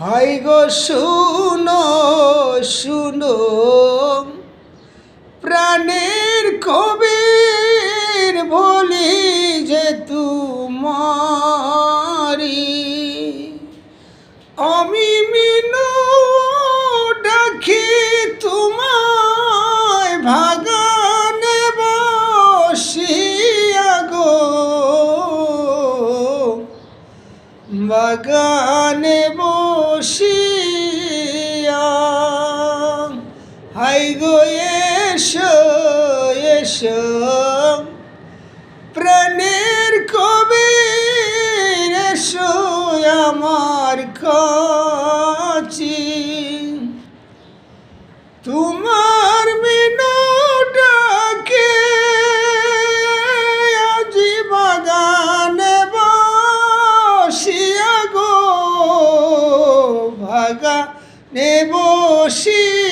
high গো শুনো শুনো প্রাণের কবির বলি যে তোমারি আমি মিনু ডাকি তোমায় ভাগানে বসিয়া গো বাগানে বসিয়া হাই গো এসো এসো প্রাণের কবির এসো আমার কাছে তোমার মিনুটাকে আজি বাগানে বসিয়া গো বাগানে বসিয়া